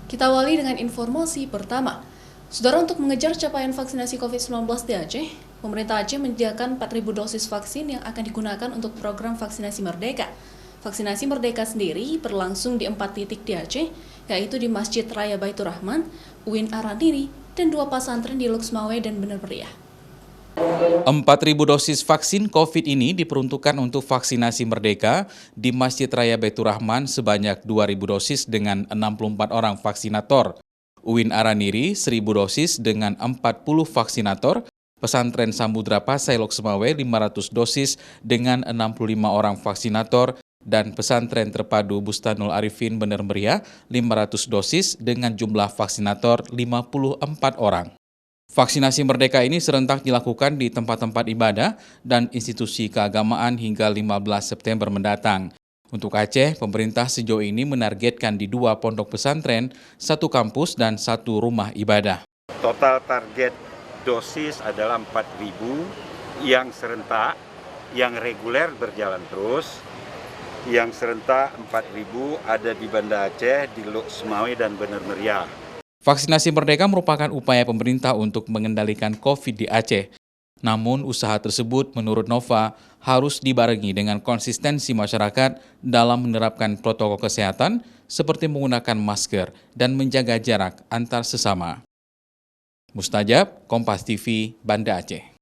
Kita awali dengan informasi pertama. Saudara, untuk mengejar capaian vaksinasi COVID-19 di Aceh, pemerintah Aceh menyediakan 4.000 dosis vaksin yang akan digunakan untuk program vaksinasi Merdeka. Vaksinasi Merdeka sendiri berlangsung di 4 titik di Aceh, yaitu di Masjid Raya Baitur Rahman, UIN Araniri, dan 2 pesantren di Loksmawe dan Bener Meriah. 4.000 dosis vaksin COVID ini diperuntukkan untuk vaksinasi Merdeka di Masjid Raya Baitur Rahman sebanyak 2.000 dosis dengan 64 orang vaksinator. UIN Araniri 1.000 dosis dengan 40 vaksinator. Pesantren Samudra Pasai Loksmawe 500 dosis dengan 65 orang vaksinator. Dan pesantren terpadu Bustanul Arifin Bener Meriah 500 dosis dengan jumlah vaksinator 54 orang. Vaksinasi Merdeka ini serentak dilakukan di tempat-tempat ibadah dan institusi keagamaan hingga 15 September mendatang. Untuk Aceh, pemerintah sejauh ini menargetkan di 2 pondok pesantren, 1 kampus, dan 1 rumah ibadah. Total target dosis adalah 4.000 yang serentak, yang reguler berjalan terus. Yang serentak 4.000 ada di Banda Aceh, di Loksmawe, dan Bener Meriah. Vaksinasi Merdeka merupakan upaya pemerintah untuk mengendalikan COVID di Aceh. Namun, usaha tersebut menurut Nova harus dibarengi dengan konsistensi masyarakat dalam menerapkan protokol kesehatan seperti menggunakan masker dan menjaga jarak antar sesama. Mustajab, Kompas TV, Banda Aceh.